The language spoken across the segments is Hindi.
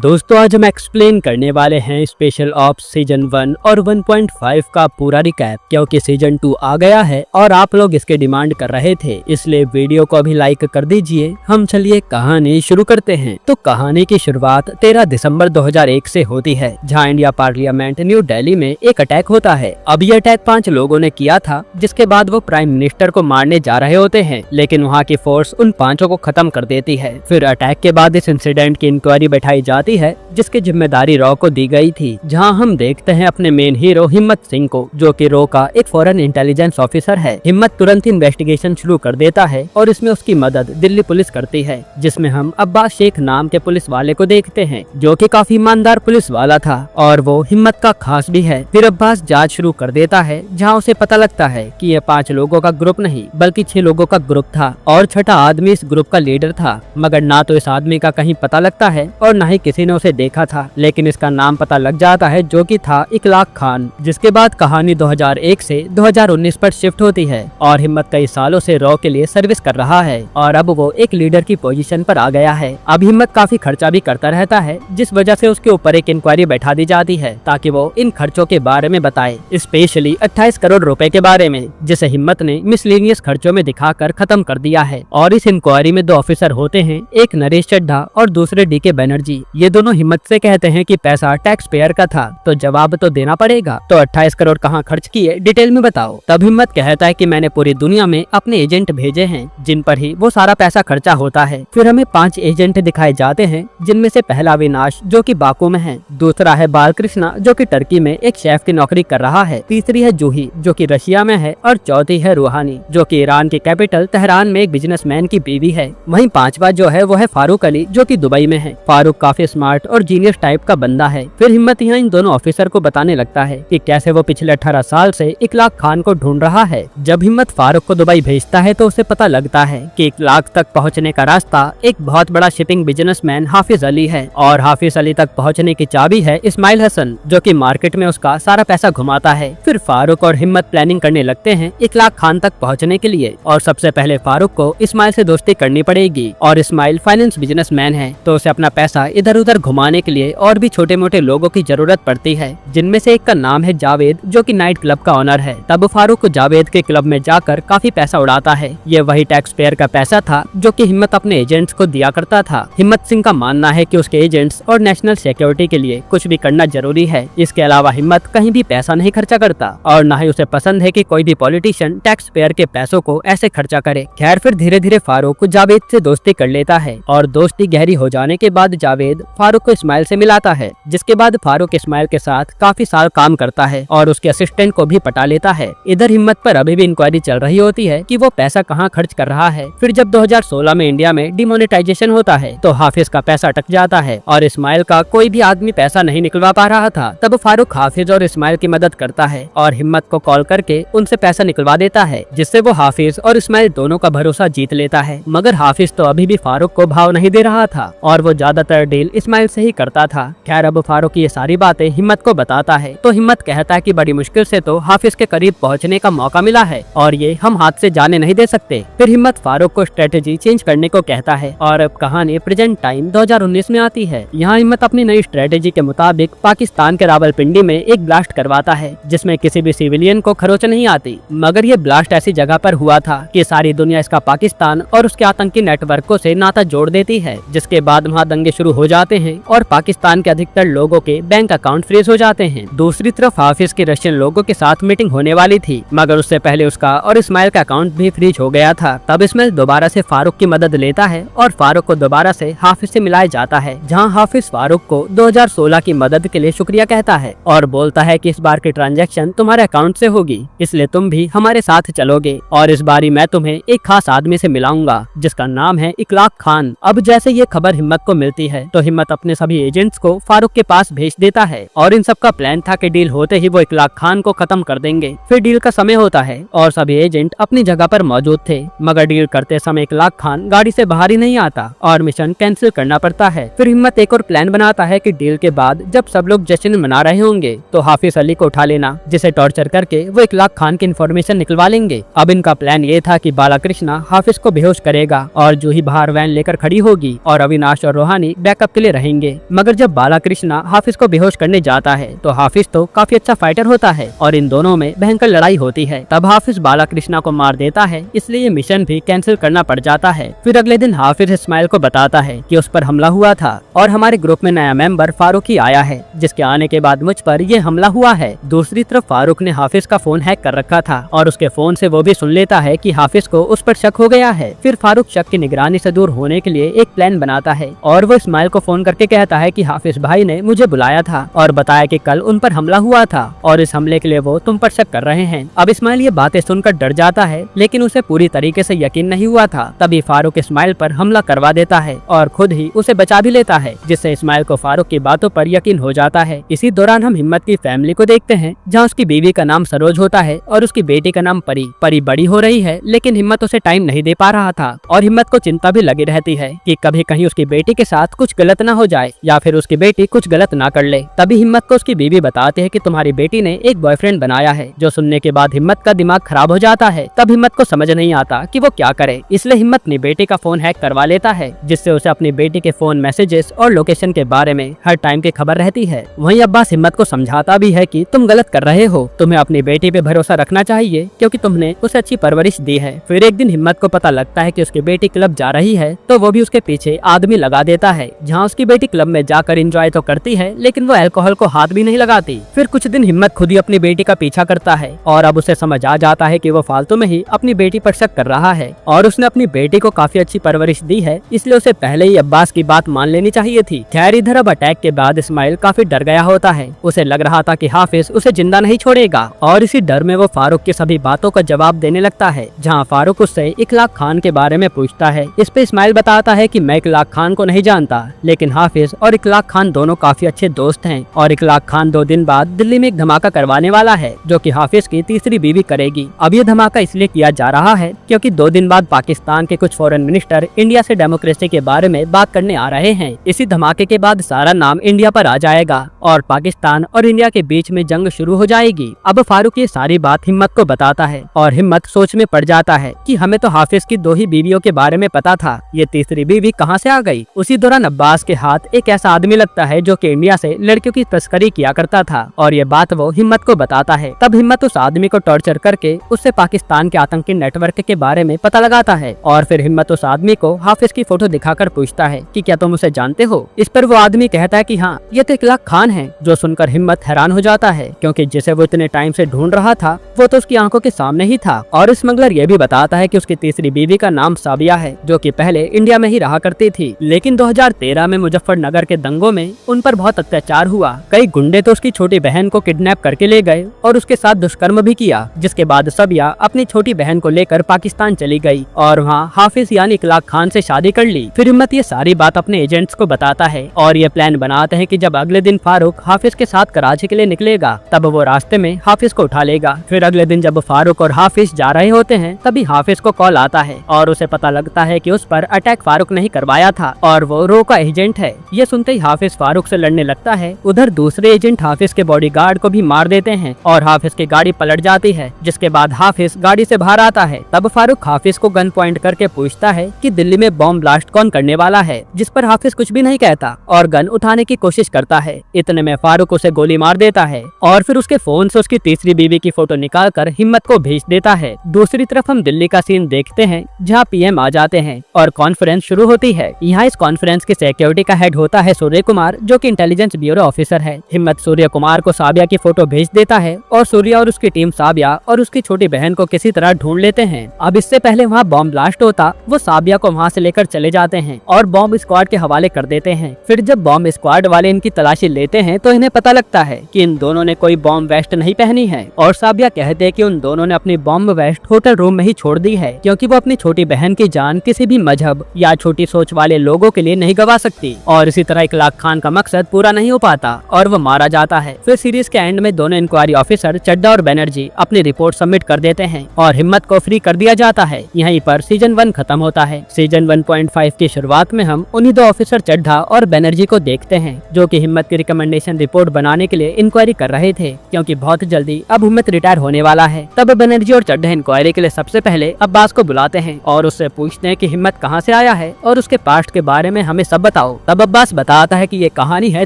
दोस्तों आज हम एक्सप्लेन करने वाले हैं स्पेशल ऑप्स सीजन 1 और 1.5 का पूरा रिकैप, क्योंकि सीजन 2 आ गया है और आप लोग इसके डिमांड कर रहे थे, इसलिए वीडियो को अभी लाइक कर दीजिए। हम चलिए कहानी शुरू करते हैं। तो कहानी की शुरुआत 13 दिसंबर 2001 से होती है, जहां इंडिया पार्लियामेंट न्यू दिल्ली में एक अटैक होता है। अब ये अटैक 5 लोगों ने किया था, जिसके बाद वो प्राइम मिनिस्टर को मारने जा रहे होते हैं, लेकिन वहाँ की फोर्स उन 5 को खत्म कर देती है। फिर अटैक के बाद इस इंसिडेंट की इंक्वायरी बैठाई जाती है, जिसकी जिम्मेदारी रॉ को दी गई थी। जहां हम देखते हैं अपने मेन हीरो हिम्मत सिंह को, जो कि रॉ का एक फॉरेन इंटेलिजेंस ऑफिसर है। हिम्मत तुरंत इन्वेस्टिगेशन शुरू कर देता है और इसमें उसकी मदद दिल्ली पुलिस करती है, जिसमें हम अब्बास शेख नाम के पुलिस वाले को देखते हैं, जो कि काफी ईमानदार पुलिस वाला था और वो हिम्मत का खास भी है। फिर अब्बास जांच शुरू कर देता है, जहां उसे पता लगता है कि ये 5 लोगों का ग्रुप नहीं बल्कि 6 लोगों का ग्रुप था और छठा आदमी इस ग्रुप का लीडर था। मगर ना तो इस आदमी का कहीं पता लगता है और न ही किसी ने उसे देखा था, लेकिन इसका नाम पता लग जाता है, जो कि था इकलाक खान। जिसके बाद कहानी 2001 से 2019 पर शिफ्ट होती है और हिम्मत कई सालों से रॉ के लिए सर्विस कर रहा है और अब वो एक लीडर की पोजीशन पर आ गया है। अब हिम्मत काफी खर्चा भी करता रहता है, जिस वजह से उसके ऊपर एक इंक्वायरी बैठा दी जाती है ताकि वो इन खर्चों के बारे में बताए, स्पेशली 28 करोड़ रुपए के बारे में, जिसे हिम्मत ने मिसलेनियस खर्चों में दिखाकर खत्म कर दिया है। और इस इंक्वायरी में 2 ऑफिसर होते हैं, एक नरेश चड्ढा और दूसरे डीके बनर्जी। ये दोनों हिम्मत से कहते हैं कि पैसा टैक्स पेयर का था, तो जवाब तो देना पड़ेगा। तो 28 करोड़ कहाँ खर्च किए, डिटेल में बताओ। तब हिम्मत कहता है कि मैंने पूरी दुनिया में अपने एजेंट भेजे हैं, जिन पर ही वो सारा पैसा खर्चा होता है। फिर हमें 5 एजेंट दिखाए जाते हैं, जिनमें से पहला अविनाश, जो कि बाकू में है, दूसरा है बालकृष्णा, जो कि टर्की में एक शेफ की नौकरी कर रहा है, तीसरी है जूही, जो कि रशिया में है, और चौथी है रूहानी, जो कि ईरान की कैपिटल तेहरान में एक बिजनेसमैन की बीवी है। वहीं 5वां जो है वो है फारूक अली, जो कि दुबई में है। फारूक काफी स्मार्ट और जीनियस टाइप का बंदा है। फिर हिम्मत यहाँ इन दोनों ऑफिसर को बताने लगता है कि कैसे वो पिछले 18 साल से इकलाक खान को ढूंढ रहा है। जब हिम्मत फारूक को दुबई भेजता है तो उसे पता लगता है कि इकलाक तक पहुँचने का रास्ता एक बहुत बड़ा शिपिंग बिजनेसमैन हाफिज अली है और हाफिज अली तक पहुँचने की चाबी है इस्माइल हसन, जो कि मार्केट में उसका सारा पैसा घुमाता है। फिर फारूक और हिम्मत प्लानिंग करने लगते हैं इकलाक खान तक पहुँचने के लिए, और सबसे पहले फारूक को इस्माइल से दोस्ती करनी पड़ेगी। और इस्माइल फाइनेंस बिजनेसमैन है, तो उसे अपना पैसा इधर उधर घुमाने के लिए और भी छोटे मोटे लोगों की जरूरत पड़ती है, जिनमें से एक का नाम है जावेद, जो कि नाइट क्लब का ओनर है। तब फारूक जावेद के क्लब में जाकर काफी पैसा उड़ाता है। ये वही टैक्स पेयर का पैसा था जो कि हिम्मत अपने एजेंट्स को दिया करता था। हिम्मत सिंह का मानना है कि उसके एजेंट्स और नेशनल सिक्योरिटी के लिए कुछ भी करना जरूरी है। इसके अलावा हिम्मत कहीं भी पैसा नहीं खर्चा करता और न ही उसे पसंद है कि कोई भी पॉलिटिशियन टैक्स पेयर के पैसों को ऐसे खर्चा करे। खैर फिर धीरे धीरे फारूक जावेद से दोस्ती कर लेता है और दोस्ती गहरी हो जाने के बाद जावेद फारूक को इस्माइल से मिलाता है, जिसके बाद फारूक इस्माइल के साथ काफी साल काम करता है और उसके असिस्टेंट को भी पटा लेता है। इधर हिम्मत पर अभी भी इंक्वायरी चल रही होती है कि वो पैसा कहाँ खर्च कर रहा है। फिर जब 2016 में इंडिया में डिमोनेटाइजेशन होता है तो हाफिज का पैसा अटक जाता है और इस्माइल का कोई भी आदमी पैसा नहीं निकलवा पा रहा था। तब फारूक हाफिज और इस्माइल की मदद करता है और हिम्मत को कॉल करके उनसे पैसा निकलवा देता है, जिससे वो हाफिज और इस्माइल दोनों का भरोसा जीत लेता है। मगर हाफिज तो अभी भी फारूक को भाव नहीं दे रहा था और वो ज्यादातर डील इस्माइल से ही करता था। खैर अब फारूक ये सारी बातें हिम्मत को बताता है तो हिम्मत कहता है कि बड़ी मुश्किल से तो हाफिज के करीब पहुंचने का मौका मिला है और ये हम हाथ से जाने नहीं दे सकते। फिर हिम्मत फारूक को स्ट्रेटेजी चेंज करने को कहता है और अब कहानी प्रेजेंट टाइम 2019 में आती है। यहाँ हिम्मत अपनी नई स्ट्रेटेजी के मुताबिक पाकिस्तान के रावलपिंडी में एक ब्लास्ट करवाता है, जिसमें किसी भी सिविलियन को खरोच नहीं आती। मगर ये ब्लास्ट ऐसी जगह पर हुआ था कि सारी दुनिया इसका पाकिस्तान और उसके आतंकी नेटवर्कों से नाता जोड़ देती है, जिसके बाद वहाँ दंगे शुरू हो जाते हैं और पाकिस्तान के अधिकतर लोगों के बैंक अकाउंट फ्रीज हो जाते हैं। दूसरी तरफ हाफिज के रशियन लोगों के साथ मीटिंग होने वाली थी, मगर उससे पहले उसका और इस्माइल का अकाउंट भी फ्रीज हो गया था। तब इस्माइल दोबारा से फारूक की मदद लेता है और फारूक को दोबारा से हाफिज से मिलाया जाता है, जहां हाफिज फारूक को 2016 की मदद के लिए शुक्रिया कहता है और बोलता है कि इस बार की ट्रांजैक्शन तुम्हारे अकाउंट से होगी, इसलिए तुम भी हमारे साथ चलोगे और इस बारी मैं तुम्हें एक खास आदमी से मिलाऊंगा, जिसका नाम है इकलाक खान। अब जैसे ये खबर हिम्मत को मिलती है तो हिम्मत अपने सभी एजेंट्स को फारूक के पास भेज देता है और इन सब का प्लान था कि डील होते ही वो इकलाक खान को खत्म कर देंगे। फिर डील का समय होता है और सभी एजेंट अपनी जगह पर मौजूद थे, मगर डील करते समय इकलाक खान गाड़ी से बाहर ही नहीं आता और मिशन कैंसिल करना पड़ता है। फिर हिम्मत एक और प्लान बनाता है कि डील के बाद जब सब लोग जश्न मना रहे होंगे तो हाफिज अली को उठा लेना, जिसे टॉर्चर करके वो इकलाक खान की इन्फॉर्मेशन निकलवा लेंगे। अब इनका प्लान ये था कि बालाकृष्णा हाफिज को बेहोश करेगा और जूही बाहर वैन लेकर खड़ी होगी और अविनाश और रूहानी बैकअप के लिए रहेंगे। मगर जब बालाकृष्णा हाफिज को बेहोश करने जाता है तो हाफिज तो काफी अच्छा फाइटर होता है और इन दोनों में भयंकर लड़ाई होती है। तब हाफिज बालाकृष्णा को मार देता है, इसलिए ये मिशन भी कैंसिल करना पड़ जाता है। फिर अगले दिन हाफिज इस्माइल को बताता है कि उस पर हमला हुआ था और हमारे ग्रुप में नया मेंबर फारूक ही आया है, जिसके आने के बाद मुझ पर ये हमला हुआ है। दूसरी तरफ फारूक ने हाफिज का फोन हैक कर रखा था और उसके फोन से वो भी सुन लेता है कि हाफिज को उस पर शक हो गया है। फिर फारूक शक की निगरानी से दूर होने के लिए एक प्लान बनाता है और वो इस्माइल को फोन करके कहता है कि हाफिज भाई ने मुझे बुलाया था और बताया कि कल उन पर हमला हुआ था और इस हमले के लिए वो तुम पर शक कर रहे हैं। अब इस्माइल ये बातें सुनकर डर जाता है, लेकिन उसे पूरी तरीके से यकीन नहीं हुआ था। तभी फारूक इस्माइल पर हमला करवा देता है और खुद ही उसे बचा भी लेता है, जिससे इस्माइल को फारूक की बातों पर यकीन हो जाता है। इसी दौरान हम हिम्मत की फैमिली को देखते हैं, जहाँ उसकी बीवी का नाम सरोज होता है और उसकी बेटी का नाम परी। परी बड़ी हो रही है, लेकिन हिम्मत उसे टाइम नहीं दे पा रहा था और हिम्मत को चिंता भी लगी रहती है कि कभी कहीं उसकी बेटी के साथ कुछ गलत न हो जाए या फिर उसकी बेटी कुछ गलत ना कर ले। तभी हिम्मत को उसकी बीवी बताते है कि तुम्हारी बेटी ने एक बॉयफ्रेंड बनाया है। जो सुनने के बाद हिम्मत का दिमाग खराब हो जाता है। तब हिम्मत को समझ नहीं आता कि वो क्या करे, इसलिए हिम्मत अपनी बेटी का फोन हैक करवा लेता है, जिससे उसे अपनी बेटी के फोन मैसेजेस और लोकेशन के बारे में हर टाइम की खबर रहती है। वहीं अब्बास हिम्मत को समझाता भी है कि तुम गलत कर रहे हो, तुम्हें अपनी बेटी पे भरोसा रखना चाहिए क्योंकि तुमने उसे अच्छी परवरिश दी है। फिर एक दिन हिम्मत को पता लगता है कि उसकी बेटी क्लब जा रही है, तो वो भी उसके पीछे आदमी लगा देता है। जहाँ उसकी बेटी क्लब में जाकर एंजॉय तो करती है, लेकिन वो अल्कोहल को हाथ भी नहीं लगाती। फिर कुछ दिन हिम्मत खुद ही अपनी बेटी का पीछा करता है और अब उसे समझ आ जाता है कि वो फालतू में ही अपनी बेटी पर शक कर रहा है और उसने अपनी बेटी को काफी अच्छी परवरिश दी है, इसलिए उसे पहले ही अब्बास की बात मान लेनी चाहिए थी। खैर इधर अब अटैक के बाद इस्माइल काफी डर गया होता है। उसे लग रहा था कि हाफिज उसे जिंदा नहीं छोड़ेगा और इसी डर में वो फारूक की सभी बातों का जवाब देने लगता है। जहाँ फारूक उससे इखलाक खान के बारे में पूछता है। इस पे इस्माइल बताता है कि मैं इखलाक खान को नहीं जानता, लेकिन हाफिज और इखलाक खान दोनों काफी अच्छे दोस्त हैं और इखलाक खान 2 दिन बाद दिल्ली में एक धमाका करवाने वाला है, जो कि हाफिज की तीसरी बीवी करेगी। अब ये धमाका इसलिए किया जा रहा है क्योंकि 2 दिन बाद पाकिस्तान के कुछ फॉरेन मिनिस्टर इंडिया से डेमोक्रेसी के बारे में बात करने आ रहे हैं। इसी धमाके के बाद सारा नाम इंडिया पर आ जाएगा और पाकिस्तान और इंडिया के बीच में जंग शुरू हो जाएगी। अब फारूक ये सारी बात हिम्मत को बताता है और हिम्मत सोच में पड़ जाता है कि हमें तो हाफिज की 2 ही बीवियों के बारे में पता था, ये तीसरी बीवी कहाँ से आ गई। उसी दौरान अब्बास के हाथ एक ऐसा आदमी लगता है जो कि इंडिया से लड़कियों की तस्करी किया करता था और ये बात वो हिम्मत को बताता है। तब हिम्मत उस आदमी को टॉर्चर करके उससे पाकिस्तान के आतंकी नेटवर्क के बारे में पता लगाता है और फिर हिम्मत उस आदमी को हाफिज की फोटो दिखाकर पूछता है कि क्या तुम उसे जानते हो। इस पर वो आदमी कहता है कि हाँ, ये तो इखलाक खान है। जो सुनकर हिम्मत हैरान हो जाता है क्योंकि जिसे वो इतने टाइम से ढूंढ रहा था वो तो उसकी आंखों के सामने ही था। और स्मगलर ये भी बताता है कि उसकी तीसरी बीवी का नाम साबिया है, जो कि पहले इंडिया में ही रहा करती थी, लेकिन 2013 में मुजफ्फरनगर के दंगों में उन पर बहुत अत्याचार हुआ। कई गुंडे तो उसकी छोटी बहन को किडनैप करके ले गए और उसके साथ दुष्कर्म भी किया, जिसके बाद साबिया अपनी छोटी बहन को लेकर पाकिस्तान चली गई और वहाँ हाफिज यानी इखलाक खान से शादी कर ली। फिर हिम्मत ये सारी बात अपने एजेंट्स को बताता है और ये प्लान बनाते हैं कि जब अगले दिन फारूक हाफिज के साथ कराची के लिए निकलेगा तब वो रास्ते में हाफिज को उठा लेगा। फिर अगले दिन जब फारूक और हाफिज जा रहे होते हैं तभी हाफिज को कॉल आता है और उसे पता लगता है कि उस पर अटैक फारूक ने ही करवाया था और वो रो का एजेंट है। ये सुनते ही हाफिज फारूक से लड़ने लगता है। उधर दूसरे एजेंट हाफिज के बॉडीगार्ड को भी मार देते हैं और हाफिज की गाड़ी पलट जाती है, जिसके बाद हाफिज गाड़ी से बाहर आता है। तब फारूक हाफिज को गन पॉइंट करके पूछता है कि दिल्ली में बॉम्ब ब्लास्ट कौन करने वाला है, जिस पर हाफिज कुछ भी नहीं कहता और गन उठाने की कोशिश करता है। इतने में फारूक उसे गोली मार देता है और फिर उसके फोन से उसकी तीसरी बीवी की फोटो निकालकर हिम्मत को भेज देता है। दूसरी तरफ हम दिल्ली का सीन देखते हैं जहाँ पीएम आ जाते हैं और कॉन्फ्रेंस शुरू होती है। यहाँ इस कॉन्फ्रेंस की सिक्योरिटी का हेड होता है सूर्य कुमार, जो कि इंटेलिजेंस ब्यूरो ऑफिसर है। हिम्मत सूर्य कुमार को साबिया की फोटो भेज देता है और सूर्य और उसकी टीम साबिया और उसकी छोटी बहन को किसी तरह ढूंढ लेते हैं। अब इससे पहले वहाँ बॉम्ब ब्लास्ट होता, वो साबिया को वहाँ से लेकर चले जाते हैं और बॉम्ब स्क्वाड के हवाले कर देते हैं। फिर जब बॉम्ब स्क्वाड वाले इनकी तलाशी लेते हैं तो इन्हें पता लगता है कि इन दोनों ने कोई बॉम्ब वेस्ट नहीं पहनी है और साबिया कहते हैं कि उन दोनों ने अपनी बॉम्ब वेस्ट होटल रूम में ही छोड़ दी है, क्योंकि वो अपनी छोटी बहन की जान किसी भी मजहब या छोटी सोच वाले लोगों के लिए नहीं गवा सकती। और इसी तरह इखलाक खान का मकसद पूरा नहीं हो पाता और वो मारा जाता है। फिर सीरीज के एंड में दोनों इंक्वायरी ऑफिसर चड्डा और बनर्जी अपनी रिपोर्ट सबमिट कर देते हैं और हिम्मत को फ्री कर दिया जाता है। यहीं पर सीजन 1 खत्म होता है। सीजन 1.5 की शुरुआत में हम उन्हीं 2 ऑफिसर चड्ढा और बनर्जी को देखते हैं, जो कि हिम्मत की रिकमेंडेशन रिपोर्ट बनाने के लिए इंक्वायरी कर रहे थे, क्योंकि बहुत जल्दी अब हिम्मत रिटायर होने वाला है। तब बनर्जी और चड्ढा इंक्वायरी के लिए सबसे पहले अब्बास को बुलाते हैं और उससे पूछते हैं कि हिम्मत कहाँ से आया है और उसके पास्ट के बारे में हमें सब बताओ। बताओ। तब अब्बास बताता है कि ये कहानी है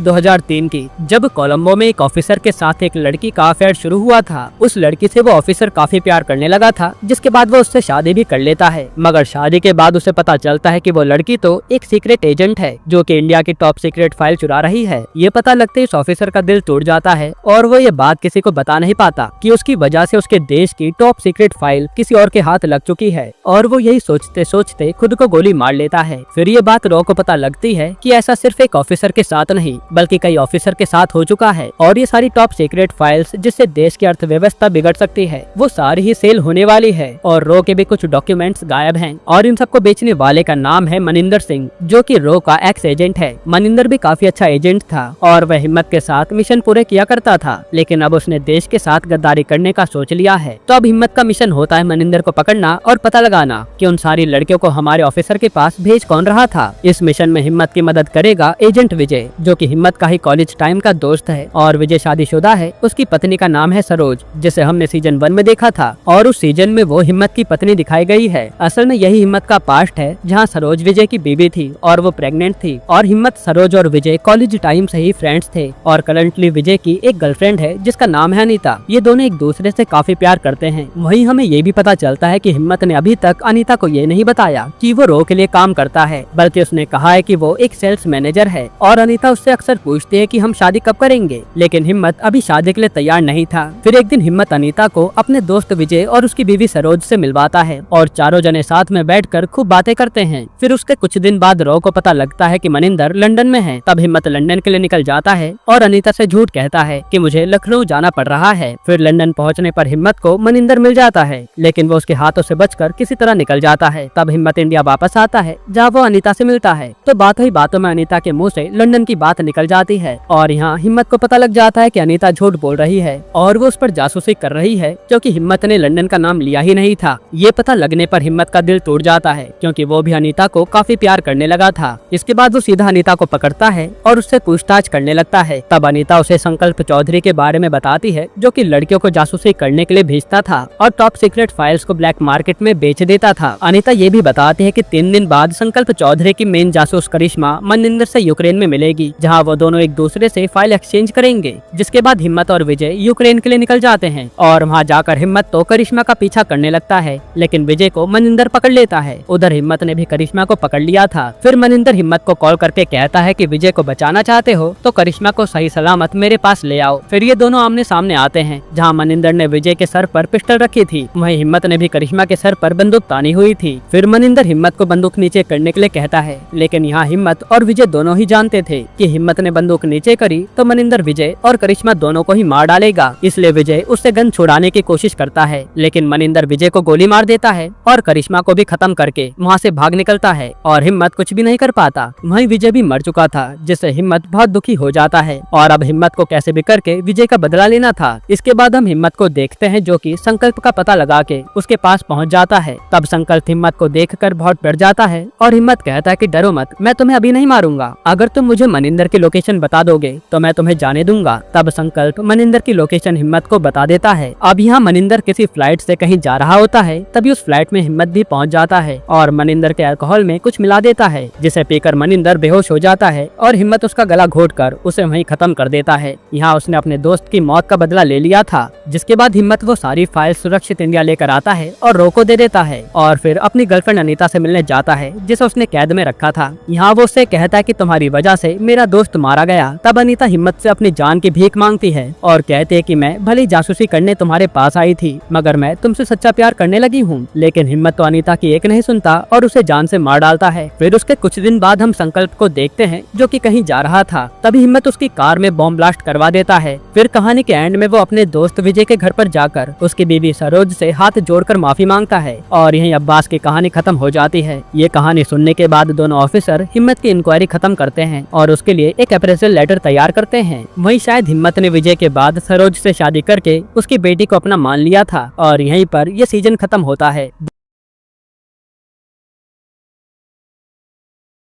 2003 की, जब कोलंबो में एक ऑफिसर के साथ एक लड़की का अफेयर शुरू हुआ था। उस लड़की से वो ऑफिसर काफी प्यार करने लगा था, जिसके बाद वो उससे शादी भी कर लेता है। मगर शादी के बाद उसे पता चलता है कि वो लड़की तो एक सीक्रेट एजेंट है जो कि इंडिया की टॉप सीक्रेट फाइल चुरा रही है। ये पता लगते ही इस ऑफिसर का दिल टूट जाता है और वो ये बात किसी को बता नहीं पाता कि उसकी वजह से उसके देश की टॉप सीक्रेट फाइल किसी और के हाथ लग चुकी है, और वो यही सोचते सोचते खुद को गोली मार लेता है। फिर ये बात रो को पता लगती है कि ऐसा सिर्फ एक ऑफिसर के साथ नहीं बल्कि कई ऑफिसर के साथ हो चुका है, और ये सारी टॉप सीक्रेट फाइल्स जिससे देश की अर्थव्यवस्था बिगड़ सकती है वो सारी ही सेल होने वाली है। और रो के भी कुछ डॉक्यूमेंट्स गायब हैं, और इन सबको बेचने वाले का नाम है मनिंदर सिंह, जो कि रो का एक्स एजेंट है। मनिंदर भी काफी अच्छा एजेंट था और वह हिम्मत के साथ मिशन पूरे किया करता था, लेकिन अब उसने देश के साथ गद्दारी करने का सोच लिया है। तो अब हिम्मत का मिशन होता है मनिंदर को पकड़ना और पता लगाना कि उन सारी लड़कियों को हमारे ऑफिसर के पास भेज कौन रहा था। इस मिशन में हिम्मत की मदद करेगा एजेंट विजय, जो कि हिम्मत का ही कॉलेज टाइम का दोस्त है, और विजय शादीशुदा है। उसकी पत्नी का नाम है सरोज, जिसे हमने सीजन 1 में देखा था, और उस सीजन में वो हिम्मत की पत्नी दिखाई गई है। असल में यही हिम्मत का पास्ट है, जहाँ सरोज विजय की बीवी थी और वो प्रेग्नेंट थी, और हिम्मत सरोज और विजय कॉलेज टाइम से ही फ्रेंड्स थे। और करंटली विजय की एक गर्लफ्रेंड है जिसका नाम है अनीता। ये दोनों एक दूसरे से काफी प्यार करते हैं। वहीं हमें ये भी पता चलता है कि हिम्मत ने अभी तक अनीता को ये नहीं बताया कि वो रो के लिए काम करता है, बल्कि उसने कहा है कि वो एक सेल्स मैनेजर है। और अनीता उससे अक्सर पूछती है कि हम शादी कब करेंगे, लेकिन हिम्मत अभी शादी के लिए तैयार नहीं था। फिर एक दिन हिम्मत अनीता को अपने दोस्त विजय और उसकी बीवी सरोज से मिलवाता है, और चारों जने साथ में बैठकर खूब बातें करते हैं। फिर उसके कुछ दिन बाद रो को पता लगता है कि मनिंदर लंदन में है। तब हिम्मत लंदन के लिए निकल जाता है और अनीता से झूठ कहता है कि मुझे लखनऊ जाना पड़ रहा है। फिर लंदन पहुंचने पर हिम्मत को मनिंदर मिल जाता है, लेकिन वो उसके हाथों से बचकर किसी तरह निकल जाता है। तब हिम्मत इंडिया वापस आता है, जहाँ वो अनीता से मिलता है। तो बातों ही बातों में अनीता के मुंह से लंदन की बात निकल जाती है, और यहाँ हिम्मत को पता लग जाता है कि अनीता झूठ बोल रही है और वो उस पर जासूसी कर रही है, क्योंकि हिम्मत ने लंदन का नाम लिया ही नहीं था। ये पता लगने पर हिम्मत का दिल टूट जाता है, क्योंकि वो भी अनीता को काफी प्यार करने लगा था। इसके बाद वो सीधा अनीता को पकड़ता है और उससे पूछताछ करने लगता है। तब अनीता उसे संकल्प चौधरी के बारे में बताती है, जो कि लड़कियों को जासूसी करने के लिए भेजता था और टॉप सीक्रेट फाइल्स को ब्लैक मार्केट में बेच देता था। अनीता ये भी बताती है कि 3 दिन बाद संकल्प चौधरी की मेन जासूस करिश्मा मनिंदर से यूक्रेन में मिलेगी, जहाँ वो दोनों एक दूसरे से फाइल एक्सचेंज करेंगे। जिसके बाद हिम्मत और विजय यूक्रेन के लिए निकल जाते हैं, और वहाँ जाकर हिम्मत तो करिश्मा का पीछा करने लगता है, लेकिन विजय को मनिंदर पकड़ लेता है। उधर हिम्मत ने भी करिश्मा को पकड़ लिया था। फिर मनिंदर हिम्मत को कॉल करके कहता है कि विजय को बचाना चाहते हो तो करिश्मा को सही सलामत मेरे पास ले आओ। फिर ये दोनों आमने सामने आते हैं, जहाँ मनिंदर ने विजय के सर पर पिस्टल रखी थी, वहीं हिम्मत ने भी करिश्मा के सर पर बंदूक तानी हुई थी। फिर मनिंदर हिम्मत को बंदूक नीचे करने के लिए कहता है, लेकिन यहाँ हिम्मत और विजय दोनों ही जानते थे कि हिम्मत ने बंदूक नीचे करी तो मनिंदर विजय और करिश्मा दोनों को ही मार डालेगा। इसलिए विजय उससे गन छुड़ाने की कोशिश करता है, लेकिन मनिंदर विजय को गोली मार देता है और करिश्मा को भी खत्म करके वहाँ से भाग निकलता है, और हिम्मत कुछ भी नहीं कर पाता। वहीं विजय भी मर चुका था, जिससे हिम्मत बहुत दुखी हो जाता है, और अब हिम्मत को कैसे भी करके विजय का बदला लेना था। इसके बाद हम हिम्मत को देखते हैं, जो कि संकल्प का पता लगा के उसके पास पहुंच जाता है। तब संकल्प हिम्मत को देखकर बहुत डर जाता है, और हिम्मत कहता है कि डरो मत, मैं तुम्हें अभी नहीं मारूंगा। अगर तुम मुझे मनिंदर की लोकेशन बता दोगे तो मैं तुम्हें जाने दूंगा। तब संकल्प मनिंदर की लोकेशन हिम्मत को बता देता है। अब यहाँ मनिंदर किसी फ्लाइट से कहीं जा रहा होता है, तभी उस फ्लाइट में हिम्मत भी पहुंच जाता है और मनिंदर के अल्कोहल में कुछ मिला देता है, जिसे पीकर मनिंदर बेहोश हो जाता है और हिम्मत उसका गला घोटकर उसे वहीं खत्म कर देता है। यहाँ उसने अपने दोस्त की मौत का बदला ले लिया था। जिसके बाद हिम्मत वो सारी फाइल सुरक्षित इंडिया लेकर आता है और रो को दे देता है, और फिर अपनी गर्लफ्रेंड अनीता से मिलने जाता है, जिसे उसने कैद में रखा था। यहाँ वो उससे कहता है कि तुम्हारी वजह से मेरा दोस्त मारा गया। तब अनीता हिम्मत से अपनी जान की भीख मांगती है और कहती है कि मैं भली जासूसी करने तुम्हारे पास आई थी, मगर मैं तुमसे सच्चा प्यार करने लगी हूँ। लेकिन हिम्मत तो अनीता की एक नहीं सुनता और उसे जान से मार डालता है। फिर उसके कुछ दिन बाद हम संकल्प को देखते हैं, जो कि कहीं जा रहा था। तभी हिम्मत उसकी कार में बॉम्ब ब्लास्ट करवा देता है। फिर कहानी के एंड में वो अपने दोस्त विजय के घर पर जाकर उसकी बीवी सरोज से हाथ जोड़कर माफी मांगता है, और यहीं अब्बास की कहानी खत्म हो जाती है। ये कहानी सुनने के बाद दोनों ऑफिसर हिम्मत की इंक्वायरी खत्म करते हैं और उसके लिए एक अप्रेजल लेटर तैयार करते हैं। वहीं शायद हिम्मत ने विजय के बाद सरोज से शादी करके उसकी बेटी को अपना मान लिया था, और यहीं पर यह सीजन खत्म होता है।